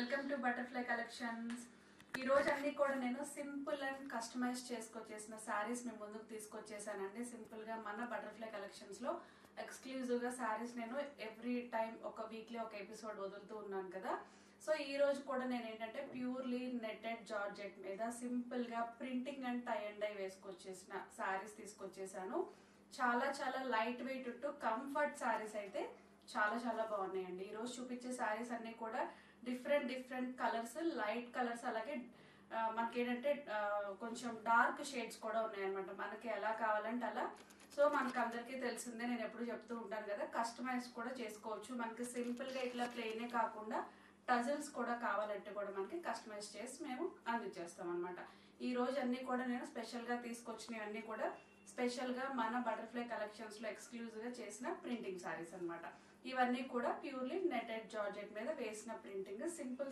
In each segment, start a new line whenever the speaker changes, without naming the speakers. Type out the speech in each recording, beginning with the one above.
Welcome to butterfly collections. ఈ రోజు అన్ని కూడా నేను సింపుల్ అండ్ కస్టమైజ్ చేసుకొచ్చేసిన సారీస్ మీ ముందుకు తీసుకొచ్చేసానండి. సింపుల్ గా మన బటర్ఫ్లై కలెక్షన్స్ లో ఎక్స్క్లూజివ్ గా సారీస్ నేను ఎవ్రీ టైం ఒక వీక్లీ ఒక ఎపిసోడ్ వదులుతూ ఉన్నాను కదా. సో ఈ రోజు కూడా నేను ఏంటంటే ప్యూర్లీ నెట్టెడ్ జార్జెట్ మీద సింపుల్ గా printing and tie and dye వేసుకొచ్చేసిన సారీస్ తీసుకొచ్చేసాను. చాలా చాలా lightweight to comfort saris అయితే చాలా చాలా బాగున్నాయండి. ఈ రోజు చూపించే సారీస్ అన్ని కూడా డిఫరెంట్ కలర్స్, లైట్ కలర్స్, అలాగే మనకి ఏంటంటే కొంచెం డార్క్ షేడ్స్ కూడా ఉన్నాయన్నమాట. మనకి ఎలా కావాలంటే అలా. సో మనకు అందరికీ తెలిసిందే, నేను ఎప్పుడు చెప్తూ ఉంటాను కదా, కస్టమైజ్ కూడా చేసుకోవచ్చు. మనకి సింపుల్ గా ఇట్లా ప్లెయినే కాకుండా టజల్స్ కూడా కావాలంటే కూడా మనకి కస్టమైజ్ చేసి మేము అందించేస్తాం అనమాట. ఈ రోజు అన్ని కూడా నేను స్పెషల్ గా తీసుకొచ్చినవి అన్ని కూడా స్పెషల్ గా మన బటర్ఫ్లై కలెక్షన్స్ లో ఎక్స్క్లూజివ్ గా చేసిన ప్రింటింగ్ సారీస్ అనమాట. ఇవన్నీ కూడా ప్యూర్లీ నెటెడ్ జార్జెట్ మీద వేసిన ప్రింటింగ్. సింపుల్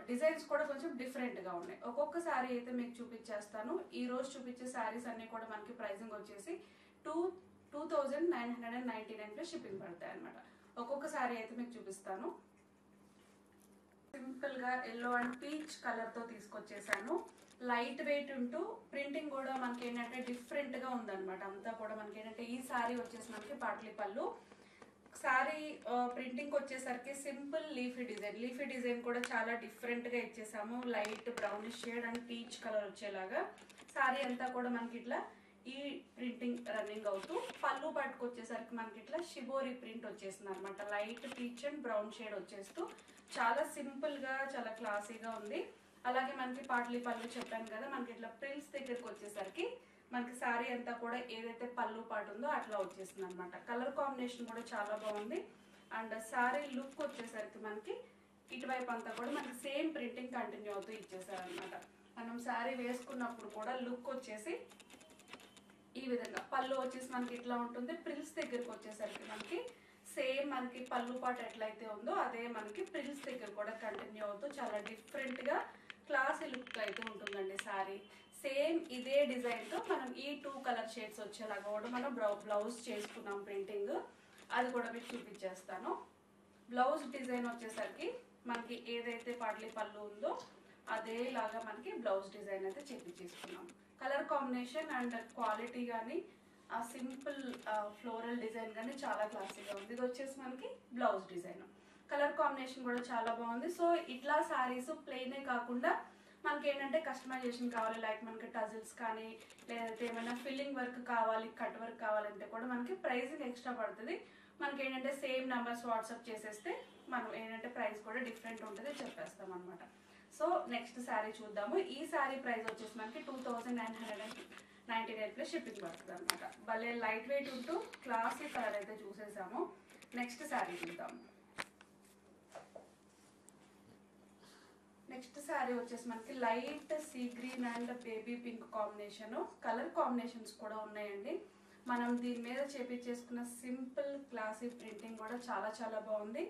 డిజైన్స్ కూడా కొంచెం డిఫరెంట్ గా ఉన్నాయి. ఒక్కొక్క సారీ అయితే మీకు చూపించేస్తాను. ఈ రోజు చూపించే సారీస్ అన్ని కూడా మనకి ప్రైసింగ్ వచ్చేసి 2999 షిప్పింగ్ పడతాయి అనమాట. ఒక్కొక్క సారీ అయితే మీకు చూపిస్తాను. సింపుల్ గా ఎల్లో అండ్ పీచ్ కలర్ తో తీసుకొచ్చేసాను. లైట్ వెయిట్ ఉంటూ ప్రింటింగ్ కూడా మనకి ఏంటంటే డిఫరెంట్ గా ఉందన్నమాట. అంతా కూడా మనకి ఏంటంటే ఈ సారీ వచ్చేసి మనకి పాట్లీ పళ్ళు. సారీ ప్రింటింగ్ వచ్చేసరికి సింపుల్ లీఫీ డిజైన్ కూడా చాలా డిఫరెంట్ గా ఇచ్చేసాము. Light brownish shade and peach colour వచ్చేలాగా సారీ అంతా కూడా మనకి ఇట్లా ఈ ప్రింటింగ్ రన్నింగ్ అవుతూ, పళ్ళు పట్టుకొచ్చేసరికి మనకి ఇట్లా షిబోరి ప్రింట్ వచ్చేసింది అనమాట. Light peach and brown shade వచ్చేస్తూ చాలా సింపుల్ గా చాలా క్లాసీగా ఉంది. అలాగే మనకి పాట్లీ పళ్ళు చెప్పాను కదా, మనకి ఇట్లా ప్రిల్స్ దగ్గరకు వచ్చేసరికి మనకి సారీ అంతా కూడా ఏదైతే పళ్ళు పాటు ఉందో అట్లా వచ్చేసింది అనమాట. కలర్ కాంబినేషన్ కూడా చాలా బాగుంది. అండ్ సారీ లుక్ వచ్చేసరికి మనకి ఇటువైపు అంతా కూడా మనకి సేమ్ ప్రింటింగ్ కంటిన్యూ అవుతూ ఇచ్చేసారనమాట. మనం సారీ వేసుకున్నప్పుడు కూడా లుక్ వచ్చేసి ఈ విధంగా పళ్ళు వచ్చేసి మనకి ఇట్లా ఉంటుంది. ప్రిల్స్ దగ్గరకు వచ్చేసరికి మనకి సేమ్ మనకి పళ్ళు పాటు ఎట్లయితే ఉందో అదే మనకి ప్రిల్స్ దగ్గర కూడా కంటిన్యూ అవుతూ చాలా డిఫరెంట్ గా క్లాసీ లుక్ అయితే ఉంటుందండి సారీ. సేమ్ ఇదే డిజైన్ తో మనం ఈ 2 కలర్ షేడ్స్ వచ్చేలాగా కూడా మనం బ్లౌజ్ చేసుకున్నాం ప్రింటింగ్. అది కూడా మీకు చూపించేస్తాను. బ్లౌజ్ డిజైన్ వచ్చేసరికి మనకి ఏదైతే పాట్లీ పళ్ళు ఉందో అదేలాగా మనకి బ్లౌజ్ డిజైన్ అయితే చేపించేసుకున్నాం. కలర్ కాంబినేషన్ అండ్ క్వాలిటీ కానీ ఆ సింపుల్ ఫ్లోరల్ డిజైన్ కానీ చాలా క్లాసీగా ఉంది. ఇది వచ్చేసి మనకి బ్లౌజ్ డిజైన్. కలర్ కాంబినేషన్ కూడా చాలా బాగుంది. సో ఇట్లా సారీస్ ప్లెయినే కాకుండా మనకి ఏంటంటే కస్టమైజేషన్ కావాలి, లైక్ మనకి టజిల్స్ కానీ లేదంటే ఏమైనా ఫిల్లింగ్ వర్క్ కావాలి, కట్ వర్క్ కావాలంటే కూడా మనకి ప్రైసింగ్ ఎక్స్ట్రా పడుతుంది. మనకి ఏంటంటే సేమ్ నెంబర్స్ వాట్సాప్ చేసేస్తే మనం ఏంటంటే ప్రైస్ కూడా డిఫరెంట్ ఉంటుంది, చెప్పేస్తాం అనమాట. సో నెక్స్ట్ శారీ చూద్దాము. ఈ శారీ ప్రైస్ వచ్చేసి మనకి 2999 షిప్పింగ్ పడుతుంది అనమాట. భలే లైట్ వెయిట్ ఉంటూ క్లాసీ కలర్ అయితే చూసేసాము. నెక్స్ట్ శారీ చూద్దాము. నెక్స్ట్ శారీ వచ్చేసి మనకి light sea green and baby pink combination. Colour combinations కూడా ఉన్నాయండి. మనం దీని మీద చేపించేసుకున్న సింపుల్ క్లాసీ ప్రింటింగ్ కూడా చాలా చాలా బాగుంది.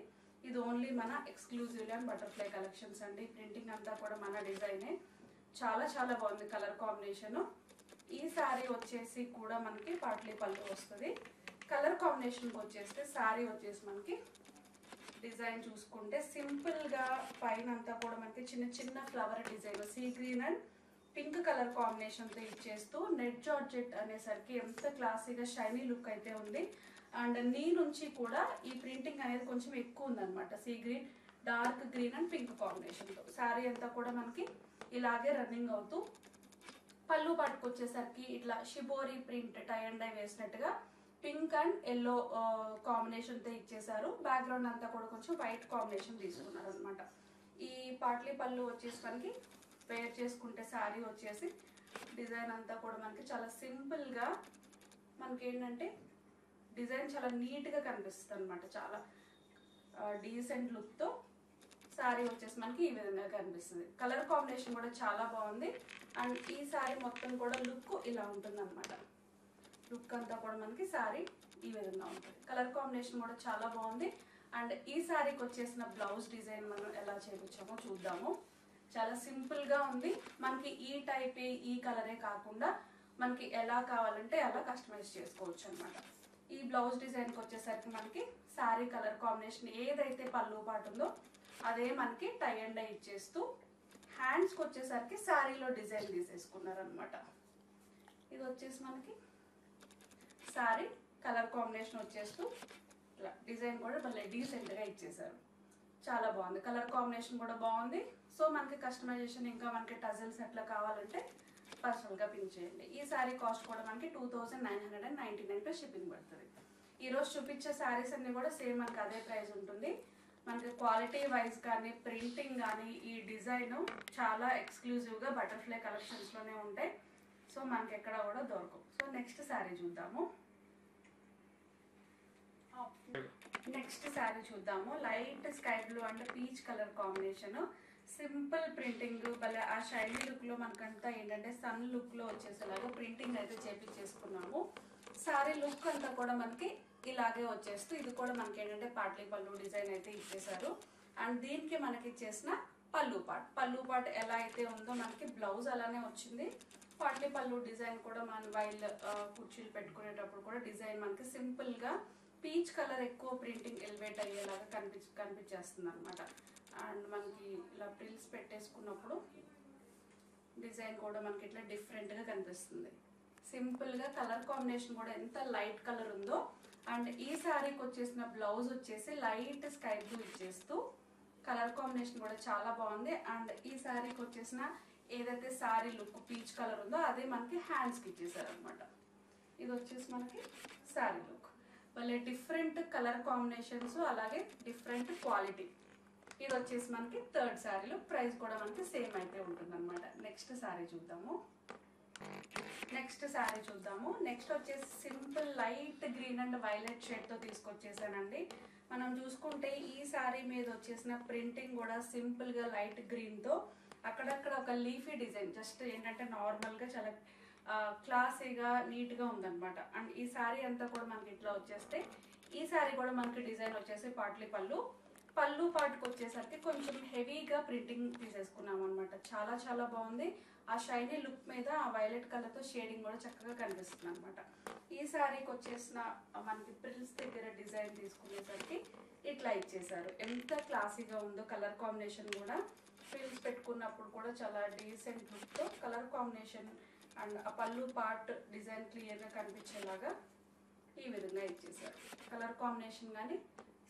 ఇది ఓన్లీ మన ఎక్స్క్లూజివ్ అండ్ బటర్ఫ్లై కలెక్షన్స్ అండి. ప్రింటింగ్ అంతా కూడా మన డిజైనే. చాలా చాలా బాగుంది కలర్ కాంబినేషన్. ఈ శారీ వచ్చేసి కూడా మనకి పాట్లీ పళ్ళు వస్తుంది. కలర్ కాంబినేషన్ వచ్చేస్తే శారీ వచ్చేసి మనకి డిజైన్ చూసుకుంటే సింపుల్ గా పైన అంతా కూడా మనకి చిన్న చిన్న flower design sea green and pink colour combination తో ఇచ్చేస్తూ నెట్ జార్జెట్ అనేసరికి ఎంత క్లాసీగా షైనీ లుక్ అయితే ఉంది. అండ్ నీ నుంచి కూడా ఈ ప్రింటింగ్ అనేది కొంచెం ఎక్కువ ఉందన్నమాట. Sea green, dark green and pink combination తో శారీ అంతా కూడా మనకి ఇలాగే రన్నింగ్ అవుతూ, పళ్ళు పట్టుకొచ్చేసరికి ఇట్లా shibori print tie and dye వేసినట్టుగా పింక్ అండ్ ఎల్లో కాంబినేషన్ తో ఇచ్చేసారు. బ్యాక్గ్రౌండ్ అంతా కూడా కొంచెం వైట్ కాంబినేషన్ తీసుకున్నారు అనమాట. ఈ పాట్లీ పళ్ళు వచ్చేసి మనకి వేర్ చేసుకుంటే శారీ వచ్చేసి డిజైన్ అంతా కూడా మనకి చాలా సింపుల్ గా మనకి ఏంటంటే డిజైన్ చాలా నీట్ గా కనిపిస్తుంది అనమాట. చాలా డీసెంట్ లుక్ తో శారీ వచ్చేసి మనకి ఈ విధంగా కనిపిస్తుంది. కలర్ కాంబినేషన్ కూడా చాలా బాగుంది. అండ్ ఈ శారీ మొత్తం కూడా లుక్ ఇలా ఉంటుంది అనమాట. లుక్ అంతా కూడా మనకి శారీ ఈ విధంగా ఉంటుంది. కలర్ కాంబినేషన్ కూడా చాలా బాగుంది. అండ్ ఈ శారీకి వచ్చేసిన బ్లౌజ్ డిజైన్ మనం ఎలా చేయించామో చూద్దాము. చాలా సింపుల్ గా ఉంది. మనకి ఈ టైప్ ఈ కలరే కాకుండా మనకి ఎలా కావాలంటే అలా కస్టమైజ్ చేసుకోవచ్చు అనమాట. ఈ బ్లౌజ్ డిజైన్ కి వచ్చేసరికి మనకి శారీ కలర్ కాంబినేషన్ ఏదైతే పళ్ళు పాటు ఉందో అదే మనకి టై అండ్ డై ఇచ్చేస్తూ హ్యాండ్స్కి వచ్చేసరికి శారీలో డిజైన్ తీసేసుకున్నారనమాట. ఇది వచ్చేసి మనకి శారీ కలర్ కాంబినేషన్ వచ్చేస్తూ ఇట్లా డిజైన్ కూడా భలే డీసెంట్గా ఇచ్చేసారు. చాలా బాగుంది, కలర్ కాంబినేషన్ కూడా బాగుంది. సో మనకి కస్టమైజేషన్ ఇంకా మనకి టజల్స్ అట్లా కావాలంటే పర్సనల్గా పిన్ చేయండి. ఈ శారీ కాస్ట్ కూడా మనకి 2999 షిప్పింగ్ పడుతుంది. ఈరోజు చూపించే శారీస్ అన్ని కూడా సేమ్ మనకి అదే ప్రైస్ ఉంటుంది. మనకి క్వాలిటీ వైజ్ కానీ ప్రింటింగ్ కానీ ఈ డిజైన్ చాలా ఎక్స్క్లూజివ్గా బటర్ఫ్లై కలెక్షన్స్లోనే ఉంటాయి. సో మనకి ఎక్కడ కూడా దొరకవు. సో నెక్స్ట్ శారీ చూద్దాము. నెక్స్ట్ శారీ చూద్దాము. Light sky blue and peach colour combination, simple printing భలే ఆ షైనీ లుక్లో మనకంతా ఏంటంటే సన్ లుక్లో వచ్చేసేలాగా ప్రింటింగ్ అయితే చేపించేసుకున్నాము. శారీ లుక్ అంతా కూడా మనకి ఇలాగే వచ్చేస్తూ ఇది కూడా మనకి ఏంటంటే పాట్లీ పళ్ళు డిజైన్ అయితే ఇచ్చేసారు. అండ్ దీనికి మనకి ఇచ్చేసిన పళ్ళు పార్ట్ ఎలా అయితే ఉందో మనకి బ్లౌజ్ అలానే వచ్చింది. పాట్లీ పళ్ళు డిజైన్ కూడా మన వైల్ కుర్చీలు పెట్టుకునేటప్పుడు కూడా డిజైన్ మనకి సింపుల్గా పీచ్ కలర్ ఎక్కువ ప్రింటింగ్ ఎలివేట్ అయ్యేలాగా కనిపించేస్తుంది అనమాట. అండ్ మనకి ఇలా ప్రిల్స్ పెట్టేసుకున్నప్పుడు డిజైన్ కూడా మనకి ఇట్లా డిఫరెంట్గా కనిపిస్తుంది. సింపుల్గా కలర్ కాంబినేషన్ కూడా ఎంత లైట్ కలర్ ఉందో. అండ్ ఈ శారీకి వచ్చేసిన బ్లౌజ్ వచ్చేసి లైట్ స్కై బ్లూ ఇచ్చేస్తూ కలర్ కాంబినేషన్ కూడా చాలా బాగుంది. అండ్ ఈ శారీకి వచ్చేసిన ఏదైతే శారీ లుక్ పీచ్ కలర్ ఉందో అదే మనకి హ్యాండ్స్కి ఇచ్చేసారు అనమాట. ఇది వచ్చేసి మనకి శారీ లుక్ వాళ్ళే డిఫరెంట్ కలర్ కాంబినేషన్స్ అలాగే డిఫరెంట్ క్వాలిటీ. ఇది వచ్చేసి మనకి థర్డ్ శారీలో ప్రైస్ కూడా మనకి సేమ్ అయితే ఉంటుంది అనమాట. నెక్స్ట్ శారీ చూద్దాము. నెక్స్ట్ వచ్చేసి simple light green and violet షేడ్తో తీసుకొచ్చేసానండి. మనం చూసుకుంటే ఈ శారీ మీద వచ్చేసిన ప్రింటింగ్ కూడా సింపుల్గా లైట్ గ్రీన్తో అక్కడక్కడ ఒక లీఫీ డిజైన్ జస్ట్ ఏంటంటే నార్మల్గా చాలా క్లాసీగా నీట్గా ఉందన్నమాట. అండ్ ఈ శారీ అంతా కూడా మనకి ఇట్లా వచ్చేస్తే ఈ శారీ కూడా మనకి డిజైన్ వచ్చేసి పాట్లీ పళ్ళు పాటుకు వచ్చేసరికి కొంచెం హెవీగా ప్రింటింగ్ తీసేసుకున్నాం అనమాట. చాలా చాలా బాగుంది. ఆ షైనీ లుక్ మీద ఆ వైలెట్ కలర్తో షేడింగ్ కూడా చక్కగా కనిపిస్తుంది అనమాట. ఈ శారీకి వచ్చేసిన మనకి ప్రిల్స్ దగ్గర డిజైన్ తీసుకునేసరికి ఇట్లా ఇచ్చేసారు. ఎంత క్లాసీగా ఉందో కలర్ కాంబినేషన్ కూడా ప్రిల్స్ పెట్టుకున్నప్పుడు కూడా చాలా డీసెంట్ లుక్తో కలర్ కాంబినేషన్ అండ్ ఆ పళ్ళు పార్ట్ డిజైన్ క్లియర్గా కనిపించేలాగా ఈ విధంగా ఇచ్చేసారు. కలర్ కాంబినేషన్ కానీ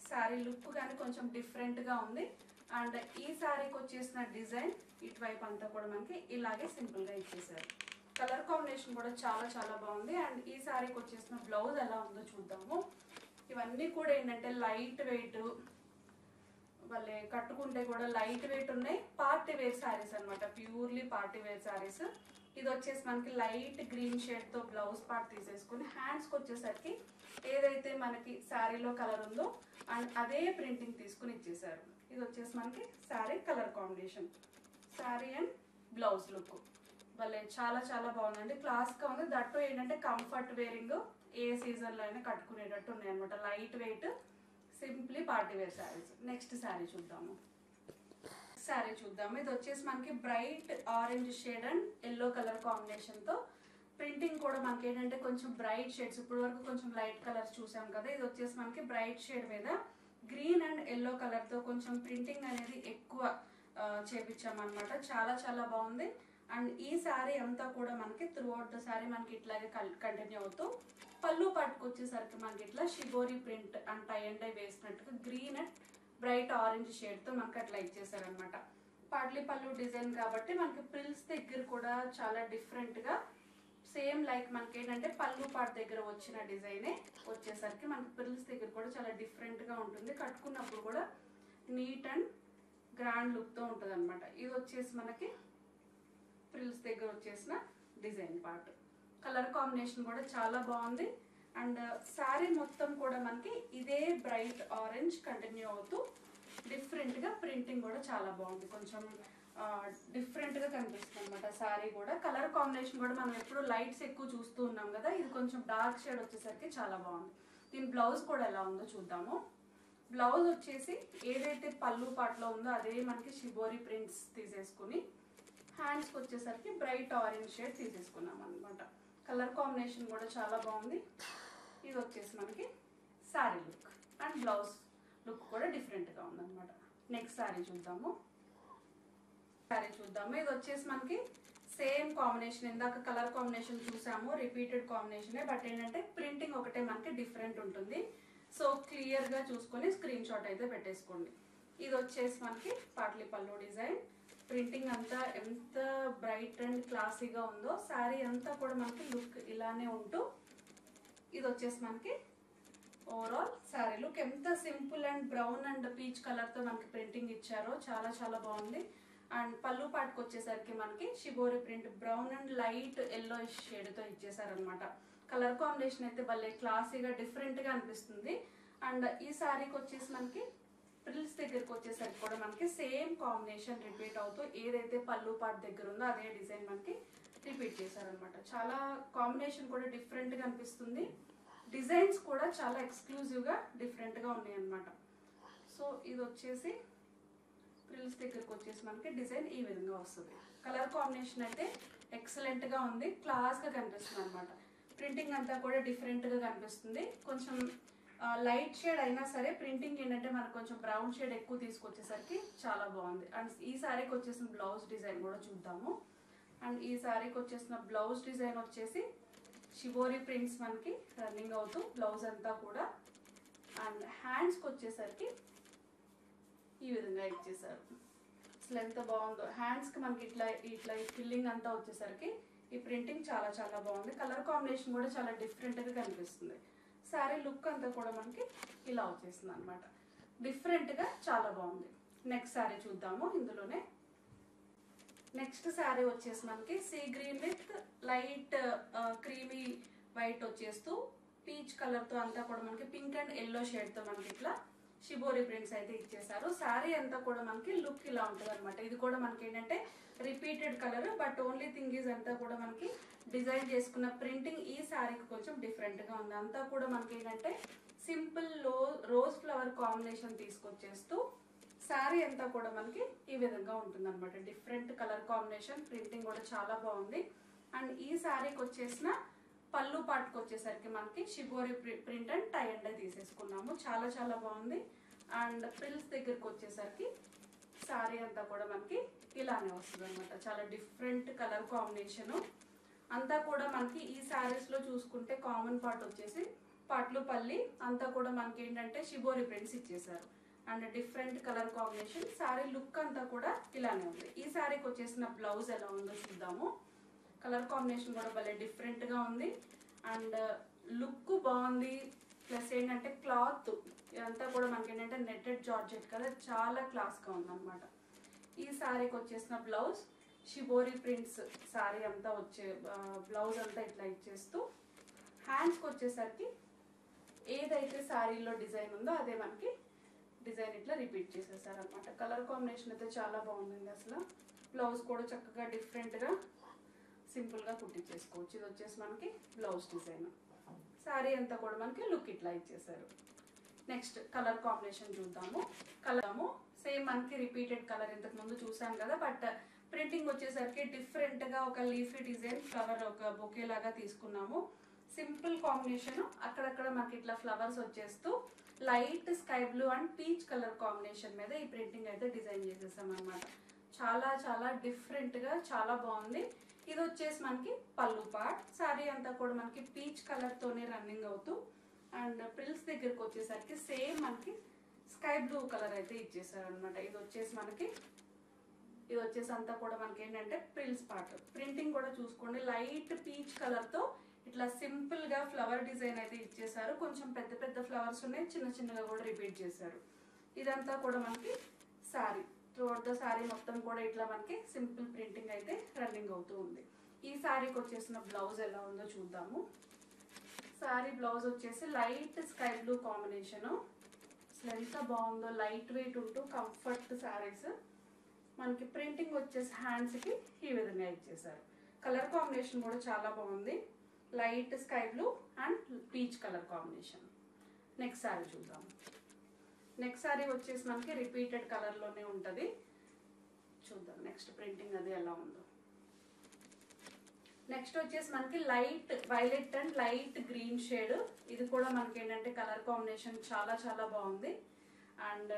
శారీ లుక్ కానీ కొంచెం డిఫరెంట్గా ఉంది. అండ్ ఈ శారీకి వచ్చేసిన డిజైన్ ఇటువైపు అంతా కూడా మనకి ఇలాగే సింపుల్గా ఇచ్చేసారు. కలర్ కాంబినేషన్ కూడా చాలా చాలా బాగుంది. అండ్ ఈ శారీకి వచ్చేసిన బ్లౌజ్ ఎలా ఉందో చూద్దాము. ఇవన్నీ కూడా ఏంటంటే లైట్ వెయిట్ వాళ్ళే కట్టుకుంటే కూడా లైట్ వెయిట్ ఉన్నాయి. పార్టీ వేర్ శారీస్ అనమాట, ప్యూర్లీ పార్టీ వేర్ శారీస్. ఇది వచ్చేసి మనకి లైట్ గ్రీన్ షేడ్తో బ్లౌజ్ పార్ట్ తీసేసుకుని హ్యాండ్స్కి వచ్చేసరికి ఏదైతే మనకి శారీలో కలర్ ఉందో అండ్ అదే ప్రింటింగ్ తీసుకుని ఇచ్చేసారు. ఇది వచ్చేసి మనకి sari colour combination, sari and blouse look భలే చాలా చాలా బాగుందండి. క్లాస్గా ఉంది. దట్టు ఏంటంటే కంఫర్ట్ వేరింగ్ ఏ సీజన్లో అయినా కట్టుకునేటట్టు ఉన్నాయి అనమాట. Light weight simply party wear saris. Next sari చూద్దాము. ఇది వచ్చేసి మనకి bright orange shade and yellow colour కాంబినేషన్తో ప్రింటింగ్ కూడా మనకి ఏంటంటే కొంచెం బ్రైట్ షేడ్స్, ఇప్పుడు వరకు కొంచెం లైట్ కలర్స్ చూసాం కదా. ఇది వచ్చేసి మనకి బ్రైట్ షేడ్ మీద గ్రీన్ అండ్ ఎల్లో కలర్తో కొంచెం ప్రింటింగ్ అనేది ఎక్కువ చేపించామన్నమాట. చాలా చాలా బాగుంది. అండ్ ఈ శారీ అంతా కూడా మనకి త్రూ అవుట్ ద శారీ మనకి ఇట్లాగే కంటిన్యూ అవుతూ పళ్ళు పాటుకు వచ్చేసరికి మనకి ఇట్లా shibori print and tie and dye వేసినట్టుగా గ్రీన్ అండ్ బ్రైట్ ఆరెంజ్ షేడ్తో మనకి అట్లా ఇచ్చేసారనమాట. పాట్లీ పళ్ళు డిజైన్ కాబట్టి మనకి ప్రిల్స్ దగ్గర కూడా చాలా డిఫరెంట్గా సేమ్ లైక్ మనకి ఏంటంటే పళ్ళు పాట్ దగ్గర వచ్చిన డిజైనే వచ్చేసరికి మనకి ప్రిల్స్ దగ్గర కూడా చాలా డిఫరెంట్గా ఉంటుంది. కట్టుకున్నప్పుడు కూడా నీట్ అండ్ గ్రాండ్ లుక్తో ఉంటుంది అనమాట. ఇది వచ్చేసి మనకి ప్రిల్స్ దగ్గర వచ్చేసిన డిజైన్ పార్ట్. కలర్ కాంబినేషన్ కూడా చాలా బాగుంది. అండ్ శారీ మొత్తం కూడా మనకి ఇదే బ్రైట్ ఆరెంజ్ కంటిన్యూ అవుతూ డిఫరెంట్గా ప్రింటింగ్ కూడా చాలా బాగుంది. కొంచెం డిఫరెంట్గా కనిపిస్తుంది అనమాట శారీ కూడా. కలర్ కాంబినేషన్ కూడా మనం ఎప్పుడు లైట్స్ ఎక్కువ చూస్తూ ఉన్నాం కదా, ఇది కొంచెం డార్క్ షేడ్ వచ్చేసరికి చాలా బాగుంది. దీని బ్లౌజ్ కూడా ఎలా ఉందో చూద్దాము. బ్లౌజ్ వచ్చేసి ఏదైతే పళ్ళు పాటలో ఉందో అదే మనకి షిబోరి ప్రింట్స్ తీసేసుకుని హ్యాండ్స్కి వచ్చేసరికి బ్రైట్ ఆరెంజ్ షేడ్ తీసేసుకున్నాం అనమాట. కలర్ కాంబినేషన్ కూడా చాలా బాగుంది. ఇది వచ్చేసి మనకి sari look and blouse look కూడా డిఫరెంట్గా ఉందన్నమాట. నెక్స్ట్ సారీ చూద్దాము. ఇది వచ్చేసి మనకి సేమ్ కాంబినేషన్, ఇందాక కలర్ కాంబినేషన్ చూసాము, రిపీటెడ్ కాంబినేషనే, బట్ ఏంటంటే ప్రింటింగ్ ఒకటే మనకి డిఫరెంట్ ఉంటుంది. సో క్లియర్ గా చూసుకొని స్క్రీన్ షాట్ అయితే పెట్టేసుకోండి. ఇది వచ్చేసి మనకి పాట్లీ పళ్ళు డిజైన్. ప్రింటింగ్ అంతా ఎంత బ్రైట్ అండ్ క్లాసీగా ఉందో, శారీ అంతా కూడా మనకి లుక్ ఇలానే ఉంటూ, ఇది వచ్చేసి మనకి ఓవరాల్ శారీ లుక్ ఎంత simple and brown and peach colour తో మనకి ప్రింటింగ్ ఇచ్చారో చాలా చాలా బాగుంది. అండ్ పళ్ళు పాటుకు వచ్చేసరికి మనకి shibori print brown and light yellow shade తో ఇచ్చేసారనమాట. కలర్ కాంబినేషన్ అయితే భలే క్లాసీగా డిఫరెంట్ గా అనిపిస్తుంది. అండ్ ఈ శారీకి వచ్చేసి మనకి ప్రిల్స్ దగ్గరకు వచ్చేసరికి కూడా మనకి సేమ్ కాంబినేషన్ రిపీట్ అవుతూ ఏదైతే పళ్ళు పాటు దగ్గర ఉందో అదే డిజైన్ మనకి రిపీట్ చేశారనమాట. చాలా కాంబినేషన్ కూడా డిఫరెంట్ గా అనిపిస్తుంది. డిజైన్స్ కూడా చాలా ఎక్స్క్లూజివ్ గా డిఫరెంట్ గా ఉన్నాయి అన్నమాట. సో ఇది వచ్చేసి ప్రిల్స్ దగ్గరకు వచ్చేసి మనకి డిజైన్ ఈ విధంగా వస్తుంది. కలర్ కాంబినేషన్ అయితే ఎక్సలెంట్ గా ఉంది, క్లాస్ గా కనిపిస్తుంది అనమాట. ప్రింటింగ్ అంతా కూడా డిఫరెంట్ గా కనిపిస్తుంది. కొంచెం లైట్ షేడ్ అయినా సరే ప్రింటింగ్ ఏంటంటే మనకు కొంచెం బ్రౌన్ షేడ్ ఎక్కువ తీసుకొచ్చేసరికి చాలా బాగుంది. అండ్ ఈ శారీకి వచ్చేసిన బ్లౌజ్ డిజైన్ కూడా చూద్దాము. అండ్ ఈ శారీకి వచ్చేసిన బ్లౌజ్ డిజైన్ వచ్చేసి షిబోరి ప్రింట్స్ మనకి రన్నింగ్ అవుతూ బ్లౌజ్ అంతా కూడా. అండ్ హ్యాండ్స్కి వచ్చేసరికి ఈ విధంగా ఇచ్చేసారు. అసలు ఎంత బాగుందో. హ్యాండ్స్కి మనకి ఇట్లా ఇట్లా ఈ ఫిల్లింగ్ అంతా వచ్చేసరికి ఈ ప్రింటింగ్ చాలా చాలా బాగుంది. కలర్ కాంబినేషన్ కూడా చాలా డిఫరెంట్గా కనిపిస్తుంది. శారీ లుక్ అంతా కూడా మనకి ఇలా వచ్చేసింది అనమాట. డిఫరెంట్గా చాలా బాగుంది. నెక్స్ట్ శారీ చూద్దాము. ఇందులోనే నెక్స్ట్ శారీ వచ్చేసి మనకి sea green with light creamy white వచ్చేస్తూ పీచ్ కలర్తో అంతా కూడా మనకి పింక్ అండ్ ఎల్లో షేడ్తో మనకి ఇట్లా షిబోరి ప్రింట్స్ అయితే ఇచ్చేసారు. శారీ అంతా కూడా మనకి లుక్ ఇలా ఉంటుంది అనమాట. ఇది కూడా మనకి ఏంటంటే repeated colour, but only thing is అంతా కూడా మనకి డిజైన్ చేసుకున్న ప్రింటింగ్ ఈ శారీకి కొంచెం డిఫరెంట్గా ఉంది. అంతా కూడా మనకి ఏంటంటే సింపుల్ రోజ్ ఫ్లవర్ కాంబినేషన్ తీసుకొచ్చేస్తూ శారీ అంతా కూడా మనకి ఈ విధంగా ఉంటుంది అనమాట. డిఫరెంట్ కలర్ కాంబినేషన్, ప్రింటింగ్ కూడా చాలా బాగుంది. అండ్ ఈ శారీకి వచ్చేసిన పళ్ళు పాటుకు వచ్చేసరికి మనకి shibori print and tie and తీసేసుకున్నాము. చాలా చాలా బాగుంది. అండ్ ప్రిల్స్ దగ్గరకు వచ్చేసరికి శారీ అంతా కూడా మనకి ఇలానే వస్తుంది అనమాట. చాలా డిఫరెంట్ కలర్ కాంబినేషను. అంతా కూడా మనకి ఈ శారీస్ లో చూసుకుంటే కామన్ పార్ట్ వచ్చేసి పట్లు పల్లి అంతా కూడా మనకి ఏంటంటే షిబోరి ప్రింట్స్ ఇచ్చేసారు. And different colour combination. Sari look అంతా కూడా ఇలానే ఉంది. ఈ శారీకి వచ్చేసిన బ్లౌజ్ ఎలా ఉందో చూద్దాము. కలర్ కాంబినేషన్ కూడా భలే డిఫరెంట్ గా ఉంది. అండ్ లుక్ బాగుంది. ప్లస్ ఏంటంటే క్లాత్ ఇదంతా కూడా మనకి ఏంటంటే నెట్టెడ్ జార్జెట్ కదా, చాలా క్లాస్ గా ఉంది అనమాట. ఈ శారీకి వచ్చేసిన బ్లౌజ్ షిబోరి ప్రింట్స్ శారీ అంతా వచ్చే బ్లౌజ్ అంతా ఇట్లా ఇచ్చేస్తూ హ్యాండ్స్కి వచ్చేసరికి ఏదైతే శారీలో డిజైన్ ఉందో అదే మనకి డిజైన్ ఇట్లా రిపీట్ చేసేసారు అనమాట. కలర్ కాంబినేషన్ అయితే చాలా బాగుంది. అసలు బ్లౌజ్ కూడా చక్కగా డిఫరెంట్గా సింపుల్గా కుట్టించేసుకోవచ్చు. ఇది వచ్చేసి మనకి బ్లౌజ్ డిజైన్. శారీ అంతా కూడా మనకి లుక్ ఇట్లా ఇచ్చేసారు. నెక్స్ట్ కలర్ కాంబినేషన్ చూద్దాము. కలర్ సేమ్ మనకి రిపీటెడ్ కలర్ ఇంతకు ముందు చూసాం కదా, బట్ ప్రింటింగ్ వచ్చేసరికి డిఫరెంట్గా ఒక లీఫీ డిజైన్ ఫ్లవర్ ఒక బొకే లాగా తీసుకున్నాము. సింపుల్ కాంబినేషన్, అక్కడక్కడ మనకి ఇట్లా ఫ్లవర్స్ వచ్చేస్తూ light sky blue and peach colour combination మీద ఈ ప్రింటింగ్ అయితే డిజైన్ చేసేసాం అనమాట. చాలా చాలా డిఫరెంట్గా చాలా బాగుంది. ఇది వచ్చేసి మనకి పళ్ళు పార్ట్. శారీ అంతా కూడా మనకి పీచ్ కలర్తోనే రన్నింగ్ అవుతూ అండ్ ప్రిల్స్ దగ్గరకు వచ్చేసరికి సేమ్ మనకి స్కై బ్లూ కలర్ అయితే ఇచ్చేసారు అనమాట. ఇది వచ్చేసి అంతా కూడా మనకి ఏంటంటే ప్రిల్స్ పార్ట్. ప్రింటింగ్ కూడా చూసుకోండి, లైట్ పీచ్ కలర్తో ఇట్లా సింపుల్గా ఫ్లవర్ డిజైన్ అయితే ఇచ్చేసారు. కొంచెం పెద్ద పెద్ద ఫ్లవర్స్ ఉన్నాయి, చిన్న చిన్నగా కూడా రిపీట్ చేశారు. ఇదంతా కూడా మనకి శారీ త్రూఅవుట్ ద శారీ మొత్తం కూడా ఇట్లా మనకి సింపుల్ ప్రింటింగ్ అయితే రన్నింగ్ అవుతూ ఉంది. ఈ శారీకి వచ్చేసిన బ్లౌజ్ ఎలా ఉందో చూద్దాము. శారీ బ్లౌజ్ వచ్చేసి లైట్ స్కై బ్లూ కాంబినేషను. అసలు ఎంత బాగుందో, లైట్ వెయిట్ ఉంటూ కంఫర్ట్ శారీస్. మనకి ప్రింటింగ్ వచ్చేసి హ్యాండ్స్కి ఈ విధంగా ఇచ్చేసారు. కలర్ కాంబినేషన్ కూడా చాలా బాగుంది, light sky blue and peach colour combination. Next sari చూద్దాము. నెక్స్ట్ శారీ వచ్చేసి మనకి రిపీటెడ్ కలర్లోనే ఉంటుంది. చూద్దాం నెక్స్ట్ ప్రింటింగ్ అది ఎలా ఉందో. నెక్స్ట్ వచ్చేసి మనకి light violet and light green shade. ఇది కూడా మనకి ఏంటంటే కలర్ కాంబినేషన్ చాలా చాలా బాగుంది. అండ్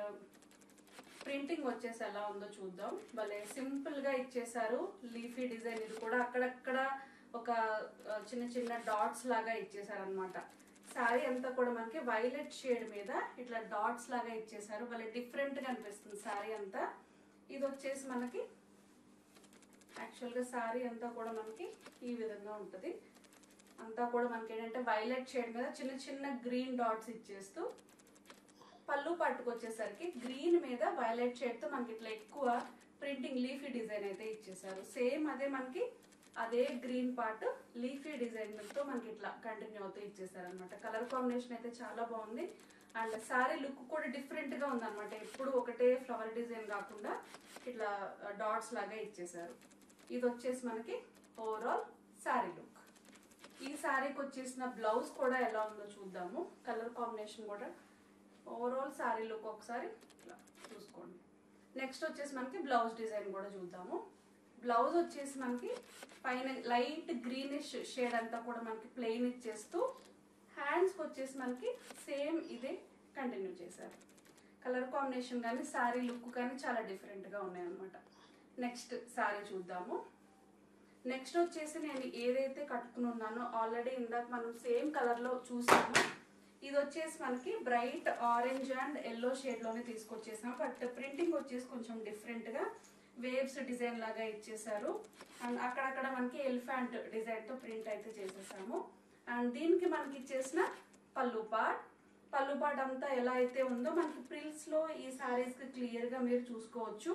ప్రింటింగ్ వచ్చేసి ఎలా ఉందో చూద్దాం. భలే సింపుల్ గా ఇచ్చేసారు. లీఫీ డిజైన్ ఇది కూడా అక్కడక్కడ ఒక చిన్న చిన్న డాట్స్ లాగా ఇచ్చేసారు అనమాట. శారీ అంతా కూడా మనకి వైలెట్ షేడ్ మీద ఇట్లా డాట్స్ లాగా ఇచ్చేసారు. భలే డిఫరెంట్ గా అనిపిస్తుంది శారీ అంతా. ఇది వచ్చేసి మనకి యాక్చువల్గా శారీ అంతా కూడా మనకి ఈ విధంగా ఉంటుంది. అంతా కూడా మనకి ఏంటంటే వైలెట్ షేడ్ మీద చిన్న చిన్న గ్రీన్ డాట్స్ ఇచ్చేస్తూ, పళ్ళు పట్టుకొచ్చేసరికి గ్రీన్ మీద వైలెట్ షేడ్ తో మనకి ఇట్లా ఎక్కువ ప్రింటింగ్ లీఫీ డిజైన్ అయితే ఇచ్చేసారు. సేమ్ అదే మనకి అదే గ్రీన్ పార్ట్ లీఫీ డిజైన్ తో మనకి ఇట్లా కంటిన్యూ అవుతూ ఇచ్చేసారు అనమాట. కలర్ కాంబినేషన్ అయితే చాలా బాగుంది. అండ్ శారీ లుక్ కూడా డిఫరెంట్ గా ఉంది అనమాట. ఎప్పుడు ఒకటే ఫ్లవర్ డిజైన్ కాకుండా ఇట్లా డాట్స్ లాగా ఇచ్చేసారు. ఇది వచ్చేసి మనకి ఓవరాల్ శారీ లుక్. ఈ శారీకి వచ్చేసిన బ్లౌజ్ కూడా ఎలా ఉందో చూద్దాము. కలర్ కాంబినేషన్ కూడా ఓవరాల్ శారీ లుక్ ఒకసారి ఇట్లా చూసుకోండి. నెక్స్ట్ వచ్చేసి మనకి బ్లౌజ్ డిజైన్ కూడా చూద్దాము. బ్లౌజ్ వచ్చేసి మనకి పైన లైట్ గ్రీనిష్ షేడ్ అంతా కూడా మనకి ప్లెయిన్ ఇచ్చేస్తూ, హ్యాండ్స్కి వచ్చేసి మనకి సేమ్ ఇదే కంటిన్యూ చేశారు. కలర్ కాంబినేషన్ కానీ శారీ లుక్ కానీ చాలా డిఫరెంట్గా ఉన్నాయన్నమాట. నెక్స్ట్ శారీ చూద్దాము. నెక్స్ట్ వచ్చేసి నేను ఏదైతే కట్టుకుని ఉన్నానో ఆల్రెడీ ఇందాక మనం సేమ్ కలర్లో చూసాము. ఇది వచ్చేసి మనకి బ్రైట్ ఆరెంజ్ అండ్ ఎల్లో షేడ్లోనే తీసుకొచ్చేసాం. బట్ ప్రింటింగ్ వచ్చేసి కొంచెం డిఫరెంట్గా వేవ్స్ డిజైన్ లాగా ఇచ్చేసారు. అండ్ అక్కడక్కడ మనకి ఎలిఫెంట్ డిజైన్తో ప్రింట్ అయితే చేసేసాము. అండ్ దీనికి మనకి ఇచ్చేసిన పళ్ళు పార్ట్ అంతా ఎలా అయితే ఉందో మనకి ప్రిల్స్లో ఈ శారీస్కి క్లియర్గా మీరు చూసుకోవచ్చు.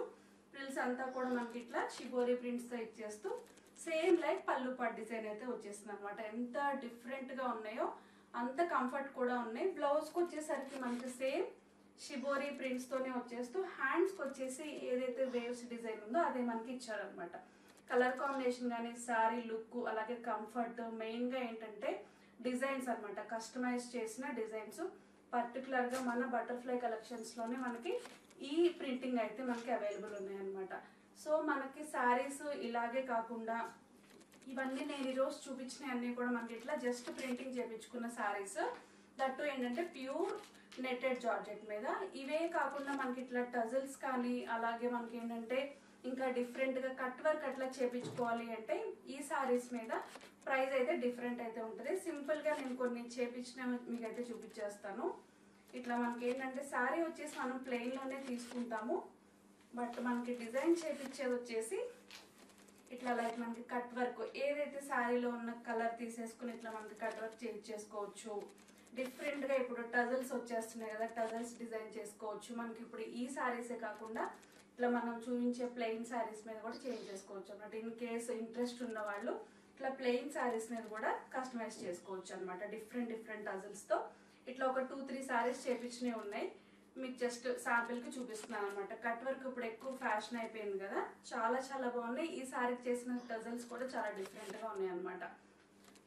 ప్రిల్స్ అంతా కూడా మనకి ఇట్లా షిబోరి ప్రింట్స్తో ఇచ్చేస్తూ సేమ్ లైక్ పళ్ళు పార్ట్ డిజైన్ అయితే వచ్చేస్తుంది అనమాట. ఎంత డిఫరెంట్గా ఉన్నాయో అంత కంఫర్ట్ కూడా ఉన్నాయి. బ్లౌజ్కి వచ్చేసరికి మనకి సేమ్ షిబోరి ప్రింట్స్తోనే వచ్చేస్తూ, హ్యాండ్స్కి వచ్చేసి ఏదైతే వేవ్స్ డిజైన్ ఉందో అదే మనకి ఇచ్చారనమాట. కలర్ కాంబినేషన్ కానీ శారీ లుక్ అలాగే కంఫర్ట్, మెయిన్గా ఏంటంటే డిజైన్స్ అనమాట. కస్టమైజ్ చేసిన డిజైన్స్ పర్టికులర్గా మన బటర్ఫ్లై కలెక్షన్స్లోనే మనకి ఈ ప్రింటింగ్ అయితే మనకి అవైలబుల్ ఉన్నాయన్నమాట. సో మనకి శారీస్ ఇలాగే కాకుండా ఇవన్నీ నేను ఈరోజు చూపించిన అన్నీ కూడా మనకి ఇట్లా జస్ట్ ప్రింటింగ్ చేయించుకున్న శారీస్, దట్టు ఏంటంటే ప్యూర్ నెట్టెడ్ జార్జెట్ మీద. ఇవే కాకుండా మనకి ఇట్లా టజల్స్ కానీ అలాగే మనకి ఏంటంటే ఇంకా డిఫరెంట్గా కట్ వర్క్ అట్లా చేయించుకోవాలి అంటే ఈ శారీస్ మీద ప్రైస్ అయితే డిఫరెంట్ అయితే ఉంటుంది. సింపుల్గా నేను కొన్ని చేయించిన మీకైతే చూపించేస్తాను. ఇట్లా మనకి ఏంటంటే శారీ వచ్చేసి మనం ప్లెయిన్లోనే తీసుకుంటాము. బట్ మనకి డిజైన్ చేయించేది వచ్చేసి ఇట్లా లైక్ మనకి కట్ వర్క్, ఏదైతే శారీలో ఉన్న కలర్ తీసేసుకుని ఇట్లా మనకి కట్ వర్క్ చేయించేసుకోవచ్చు. డిఫరెంట్గా ఇప్పుడు టజల్స్ వచ్చేస్తున్నాయి కదా, టజల్స్ డిజైన్ చేసుకోవచ్చు. మనకి ఇప్పుడు ఈ శారీసే కాకుండా ఇట్లా మనం చూపించే ప్లెయిన్ శారీస్ మీద కూడా చేంజ్ చేసుకోవచ్చు అన్నమాట. ఇన్ కేస్ ఇంట్రెస్ట్ ఉన్న వాళ్ళు ఇట్లా ప్లెయిన్ శారీస్ మీద కూడా కస్టమైజ్ చేసుకోవచ్చు అనమాట. డిఫరెంట్ టజల్స్తో ఇట్లా ఒక 2-3 శారీస్ చేయించినవి ఉన్నాయి. మీకు జస్ట్ శాంపిల్కి చూపిస్తున్నాను అనమాట. కట్ వర్క్ ఇప్పుడు ఎక్కువ ఫ్యాషన్ అయిపోయింది కదా, చాలా బాగున్నాయి. ఈ శారీకి చేసిన టజల్స్ కూడా చాలా డిఫరెంట్గా ఉన్నాయి అనమాట.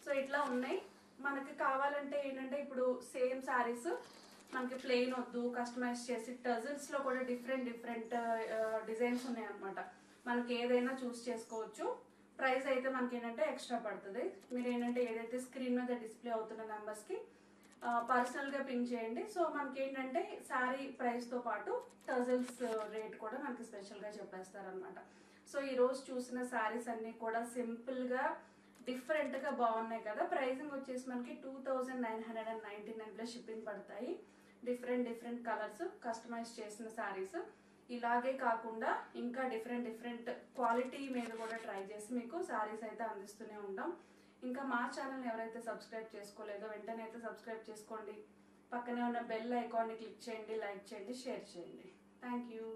సో ఇట్లా ఉన్నాయి. మనకి కావాలంటే ఏంటంటే ఇప్పుడు సేమ్ శారీస్ మనకి ప్లెయిన్ వద్దు, కస్టమైజ్ చేసి టజల్స్లో కూడా డిఫరెంట్ డిజైన్స్ ఉన్నాయి అనమాట. మనకి ఏదైనా చూస్ చేసుకోవచ్చు. ప్రైస్ అయితే మనకి ఏంటంటే ఎక్స్ట్రా పడుతుంది. మీరు ఏంటంటే ఏదైతే స్క్రీన్ మీద డిస్ప్లే అవుతున్న నెంబర్స్కి పర్సనల్గా పింక్ చేయండి. సో మనకి ఏంటంటే శారీ ప్రైస్తో పాటు టజల్స్ రేట్ కూడా మనకి స్పెషల్గా చెప్పేస్తారనమాట. సో ఈరోజు చూసిన శారీస్ అన్నీ కూడా సింపుల్గా డిఫరెంట్గా బాగున్నాయి కదా. ప్రైసింగ్ వచ్చేసి మనకి 2999 ప్లస్ షిప్పింగ్ పడతాయి. డిఫరెంట్ కలర్స్ కస్టమైజ్ చేసిన శారీస్. ఇలాగే కాకుండా ఇంకా డిఫరెంట్ క్వాలిటీ మీద కూడా ట్రై చేసి మీకు శారీస్ అయితే అందిస్తూనే ఉంటాం. ఇంకా మా ఛానల్ని ఎవరైతే సబ్స్క్రైబ్ చేసుకోలేదో వెంటనే అయితే సబ్స్క్రైబ్ చేసుకోండి. పక్కనే ఉన్న బెల్ ఐకాన్ని క్లిక్ చేయండి, లైక్ చేయండి, షేర్ చేయండి. Thank you.